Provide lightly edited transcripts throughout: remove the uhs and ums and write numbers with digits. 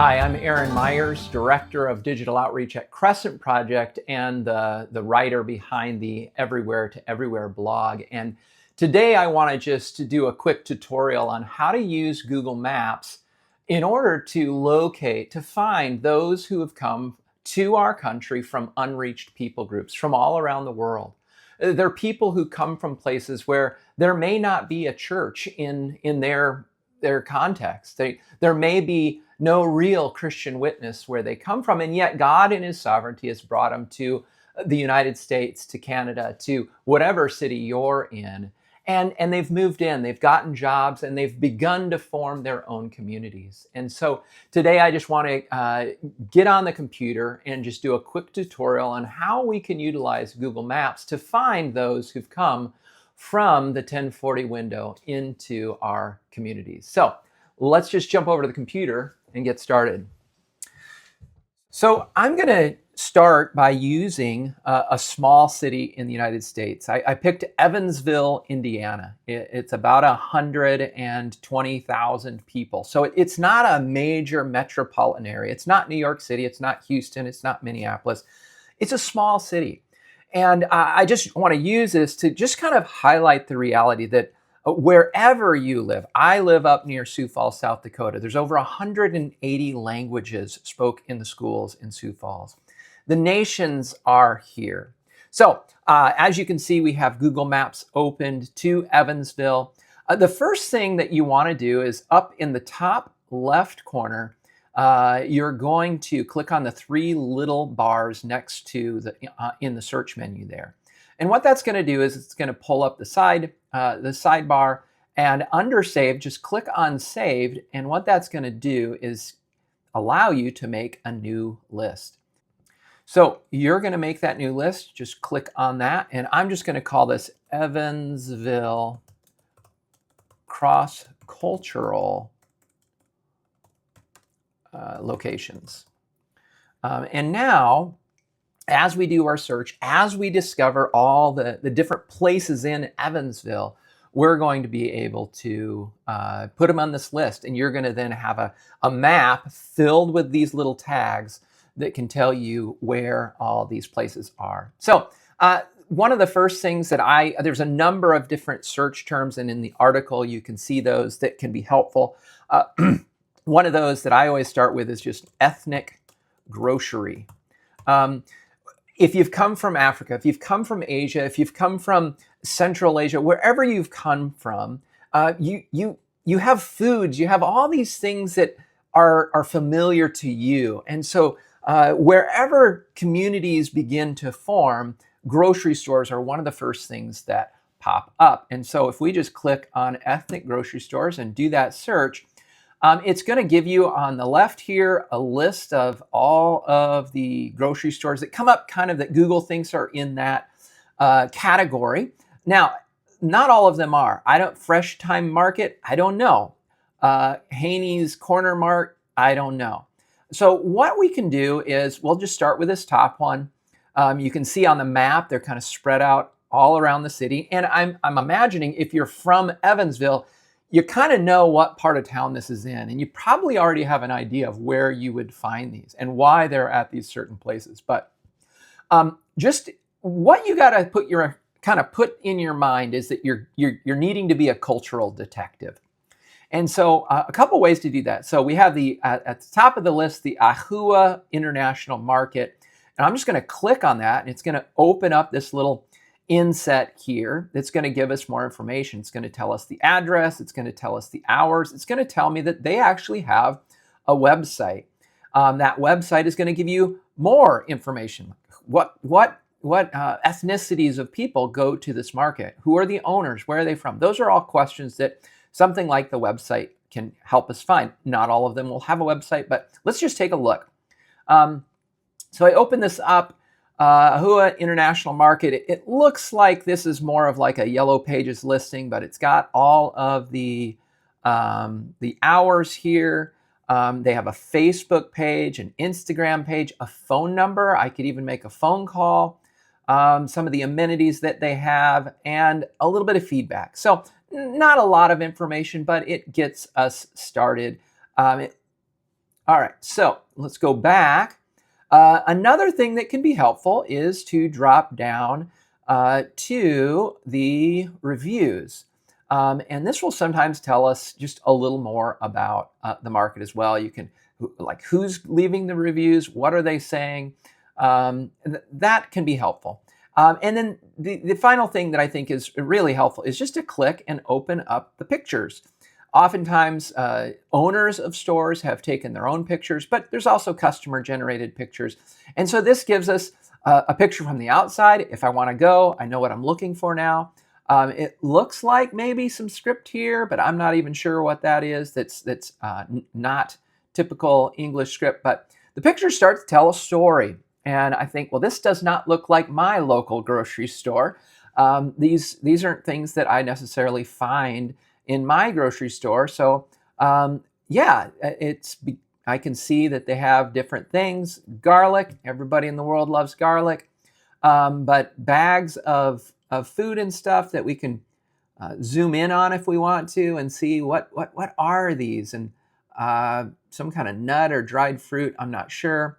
Hi, I'm Aaron Myers, Director of Digital Outreach at Crescent Project and the writer behind the Everywhere to Everywhere blog. And today I want to just do a quick tutorial on how to use Google Maps in order to find those who have come to our country from unreached people groups from all around the world. They're people who come from places where there may not be a church in their context. There may be no real Christian witness where they come from, and yet God in his sovereignty has brought them to the United States, to Canada, to whatever city you're in. And they've moved in, they've gotten jobs, and they've begun to form their own communities. And so today I just want to get on the computer and just do a quick tutorial on how we can utilize Google Maps to find those who've come from the 1040 window into our communities. So let's just jump over to the computer and get started. So I'm going to start by using a small city in the United States. I picked Evansville, Indiana. It's about 120,000 people. So it's not a major metropolitan area. It's not New York City. It's not Houston. It's not Minneapolis. It's a small city. And I just want to use this to just kind of highlight the reality that wherever you live, I live up near Sioux Falls, South Dakota. There's over 180 languages spoke in the schools in Sioux Falls. The nations are here. So as you can see, we have Google Maps opened to Evansville. The first thing that you want to do is up in the top left corner, you're going to click on the three little bars next to in the search menu there. And what that's going to do is it's going to pull up the sidebar, and under Saved, just click on Saved. And what that's going to do is allow you to make a new list. So you're going to make that new list. Just click on that. And I'm just going to call this Evansville Cross-Cultural Locations. And now, as we do our search, as we discover all the different places in Evansville, we're going to be able to put them on this list. And you're going to then have a map filled with these little tags that can tell you where all these places are. So one of the first things that there's a number of different search terms, and in the article you can see those that can be helpful. One of those that I always start with is just ethnic grocery. If you've come from Africa, if you've come from Asia, if you've come from Central Asia, wherever you've come from, you have foods, you have all these things that are familiar to you. And so wherever communities begin to form, grocery stores are one of the first things that pop up. And so if we just click on ethnic grocery stores and do that search, it's going to give you on the left here a list of all of the grocery stores that come up kind of that Google thinks are in that category. Now, not all of them are. Fresh Time Market, I don't know. Haney's Corner Mart, I don't know. So what we can do is we'll just start with this top one. You can see on the map, they're kind of spread out all around the city. And I'm imagining if you're from Evansville, you kind of know what part of town this is in, and you probably already have an idea of where you would find these and why they're at these certain places. But just what you got to put in your mind is that you're needing to be a cultural detective. And so a couple ways to do that. So we have at the top of the list, the Ahua International Market, and I'm just going to click on that, and it's going to open up this little inset here that's going to give us more information. It's going to tell us the address. It's going to tell us the hours. It's going to tell me that they actually have a website. That website is going to give you more information. What ethnicities of people go to this market? Who are the owners? Where are they from? Those are all questions that something like the website can help us find. Not all of them will have a website, but let's just take a look. So I open this up. Ahua International Market, it looks like this is more of like a Yellow Pages listing, but it's got all of the hours here. They have a Facebook page, an Instagram page, a phone number. I could even make a phone call. Some of the amenities that they have, and a little bit of feedback. So not a lot of information, but it gets us started. All right, so let's go back. Another thing that can be helpful is to drop down to the reviews. And this will sometimes tell us just a little more about the market as well. You can, like, who's leaving the reviews, what are they saying? That can be helpful. And then the final thing that I think is really helpful is just to click and open up the pictures. Oftentimes, owners of stores have taken their own pictures, but there's also customer-generated pictures. And so this gives us a picture from the outside. If I want to go, I know what I'm looking for now. It looks like maybe some script here, but I'm not even sure what that is. That's not typical English script, but the pictures start to tell a story. And I think, well, this does not look like my local grocery store. These aren't things that I necessarily find in my grocery store. So yeah, I can see that they have different things. Garlic, everybody in the world loves garlic. But bags of food and stuff that we can zoom in on if we want to and see what are these, and some kind of nut or dried fruit, I'm not sure.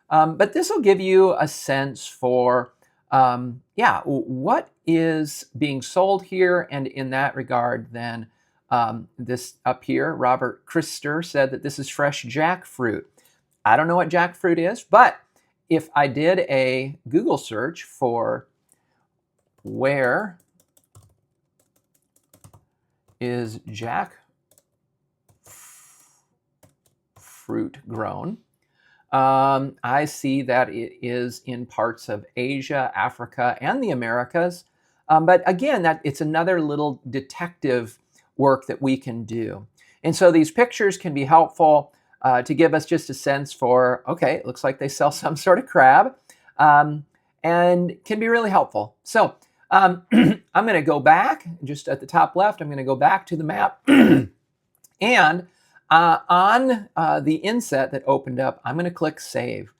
But this will give you a sense for, yeah, what is being sold here. And in that regard, then this up here, Robert Krister said that this is fresh jackfruit. I don't know what jackfruit is, but if I did a Google search for where is jackfruit grown, I see that it is in parts of Asia, Africa, and the Americas. But again, it's another little detective work that we can do. And so these pictures can be helpful to give us just a sense for, okay, it looks like they sell some sort of crab, and can be really helpful. So I'm going to go back, just at the top left, I'm going to go back to the map. And on the inset that opened up, I'm going to click Save.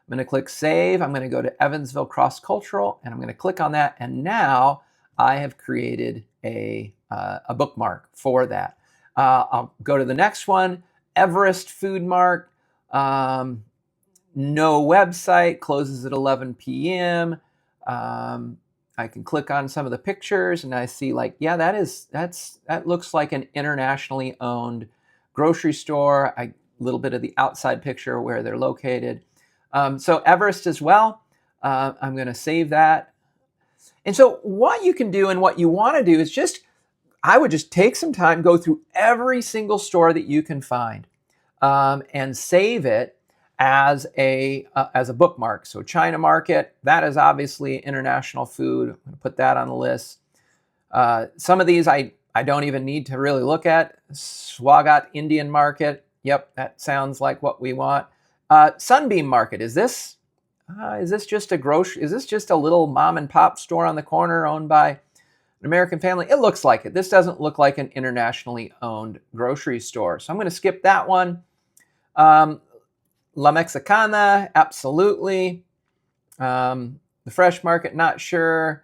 I'm going to click Save. I'm going to go to Evansville Cross Cultural, and I'm going to click on that. And now I have created a bookmark for that. I'll go to the next one, Everest Food Mart. No website, closes at 11 p.m. I can click on some of the pictures and I see, like, yeah, that looks like an internationally owned grocery store. A little bit of the outside picture where they're located. So Everest as well. I'm going to save that. And so what you can do and what you want to do is I would just take some time, go through every single store that you can find, and save it as a bookmark. So China Market, that is obviously international food. I'm going to put that on the list. Some of these I don't even need to really look at. Swagat Indian Market. Yep, that sounds like what we want. Sunbeam Market. Is this just a grocery? Is this just a little mom and pop store on the corner owned by an American family? It looks like it. This doesn't look like an internationally owned grocery store. So I'm going to skip that one. La Mexicana, absolutely. The Fresh Market, not sure.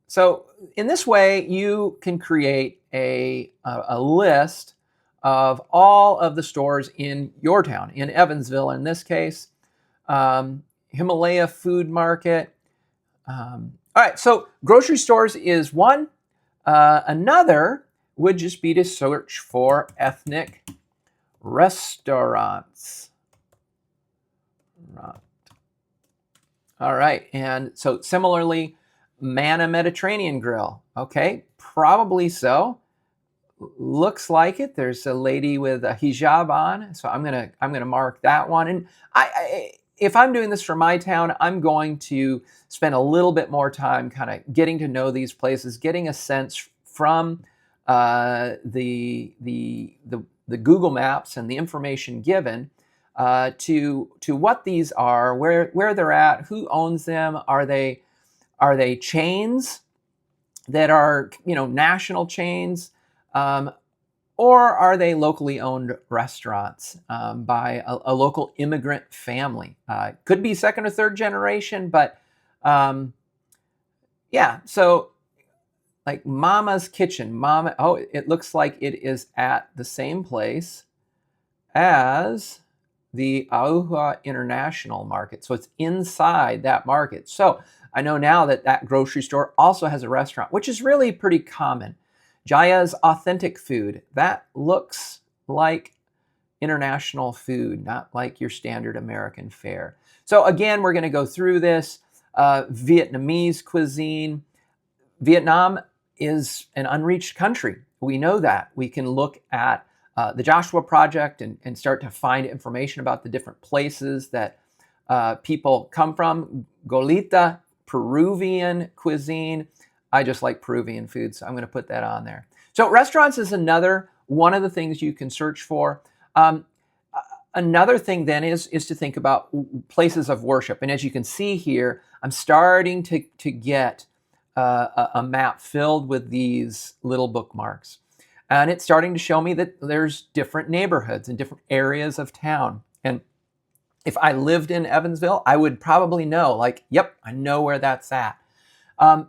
So in this way, you can create a list of all of the stores in your town, in Evansville in this case. Himalaya Food Market. All right, so grocery stores is one. Another would just be to search for ethnic restaurants. All right, and so similarly, Manna Mediterranean Grill. Okay, probably so. Looks like it. There's a lady with a hijab on, so I'm gonna mark that one. And if I'm doing this for my town, I'm going to spend a little bit more time kind of getting to know these places, getting a sense from the Google Maps and the information given to what these are, where they're at, who owns them. Are they chains that are, national chains, or are they locally owned restaurants by a local immigrant family? Could be second or third generation, but yeah. So like Mama's Kitchen, it looks like it is at the same place as the Auha International Market. So it's inside that market. So I know now that that grocery store also has a restaurant, which is really pretty common. Jaya's Authentic Food. That looks like international food, not like your standard American fare. So again, we're going to go through this. Vietnamese cuisine. Vietnam is an unreached country. We know that. We can look at the Joshua Project and start to find information about the different places that people come from. Golita, Peruvian cuisine. I just like Peruvian food, so I'm going to put that on there. So restaurants is another one of the things you can search for. Another thing then is to think about places of worship. And as you can see here, I'm starting to get a map filled with these little bookmarks. And it's starting to show me that there's different neighborhoods and different areas of town. And if I lived in Evansville, I would probably know, like, yep, I know where that's at.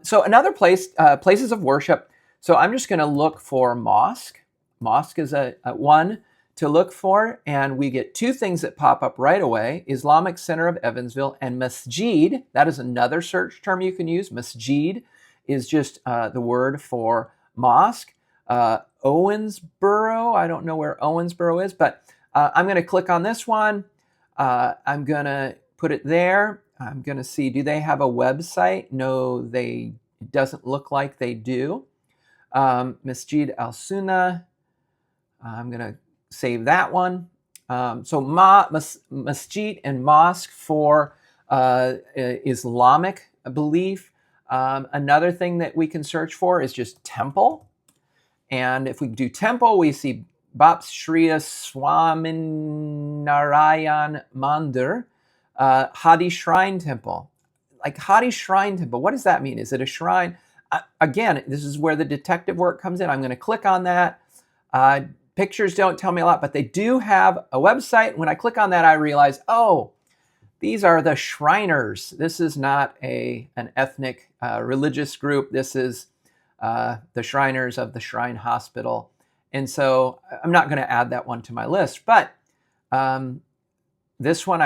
So another place, places of worship. So I'm just going to look for mosque. Mosque is a one to look for, and we get two things that pop up right away: Islamic Center of Evansville and masjid. That is another search term you can use. Masjid is just the word for mosque. Owensboro, I don't know where Owensboro is, but I'm going to click on this one. I'm going to put it there. I'm going to see, do they have a website? No, it doesn't look like they do. Masjid al-Sunnah. I'm going to save that one. So masjid and mosque for Islamic belief. Another thing that we can search for is just temple. And if we do temple, we see Bap Shriya Swaminarayan Mandir, Hadi Shrine Temple. Like Hadi Shrine Temple, what does that mean? Is it a shrine? Again, this is where the detective work comes in. I'm going to click on that. Pictures don't tell me a lot, but they do have a website. When I click on that, I realize, oh, these are the Shriners. This is not an ethnic religious group. This is the Shriners of the Shrine Hospital. And so I'm not going to add that one to my list. But this one,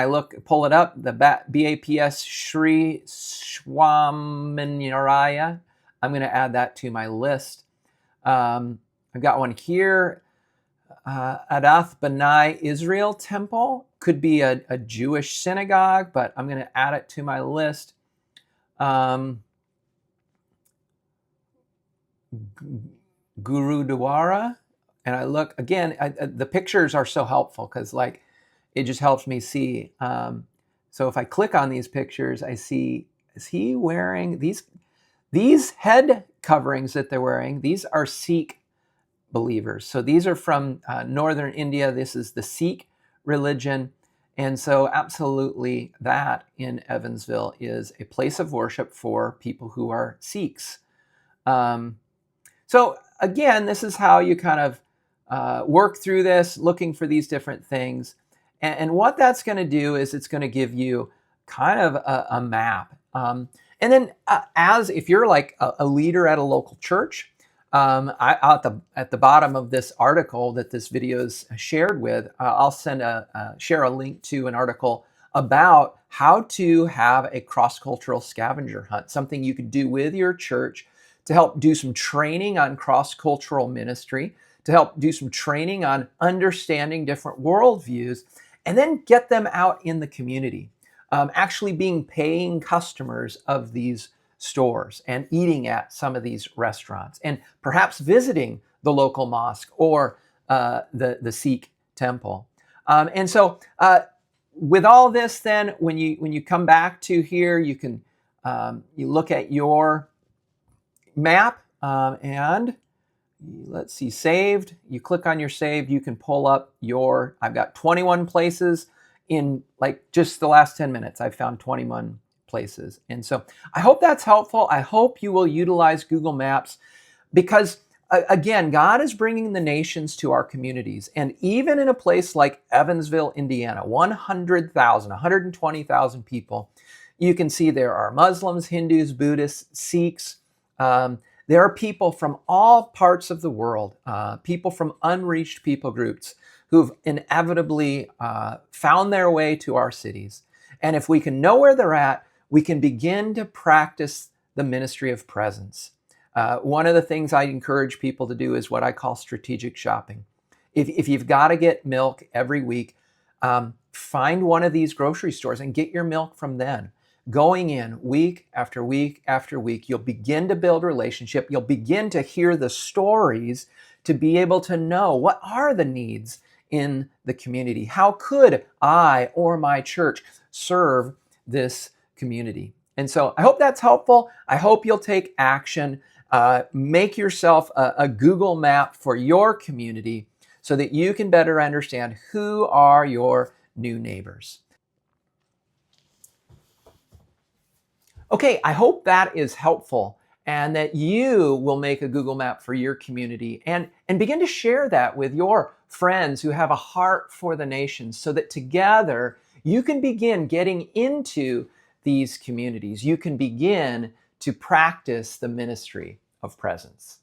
pull it up, the BAPS Shri Swaminaraya. I'm going to add that to my list. I've got one here. Adath B'nai Israel Temple. Could be a Jewish synagogue, but I'm going to add it to my list. Gurudwara. And I look, again, the pictures are so helpful because, like, it just helps me see. So if I click on these pictures, I see, is he wearing these head coverings that they're wearing? These are Sikh believers. So these are from northern India. This is the Sikh religion. And so absolutely that in Evansville is a place of worship for people who are Sikhs. So again, this is how you kind of work through this, looking for these different things. And what that's going to do is it's going to give you kind of a map. And then if you're like a leader at a local church, at the bottom of this article that this video is shared with, I'll share a link to an article about how to have a cross-cultural scavenger hunt, something you could do with your church to help do some training on cross-cultural ministry, to help do some training on understanding different worldviews, and then get them out in the community, actually being paying customers of these stores and eating at some of these restaurants, and perhaps visiting the local mosque or the Sikh temple. And so with all this, then, when you come back to here, you can you look at your map and let's see, saved. You click on your saved, you can pull up I've got 21 places in like just the last 10 minutes. I've found 21 places. And so I hope that's helpful. I hope you will utilize Google Maps because again, God is bringing the nations to our communities. And even in a place like Evansville, Indiana, 120,000 people, you can see there are Muslims, Hindus, Buddhists, Sikhs. There are people from all parts of the world, people from unreached people groups who've inevitably found their way to our cities. And if we can know where they're at, we can begin to practice the ministry of presence. One of the things I encourage people to do is what I call strategic shopping. If you've got to get milk every week, find one of these grocery stores and get your milk from them. Going in week after week after week, you'll begin to build relationship. You'll begin to hear the stories to be able to know what are the needs in the community. How could I or my church serve this community? And so I hope that's helpful. I hope you'll take action. Make yourself a Google map for your community so that you can better understand who are your new neighbors. Okay, I hope that is helpful and that you will make a Google map for your community and begin to share that with your friends who have a heart for the nations so that together you can begin getting into these communities. You can begin to practice the ministry of presence.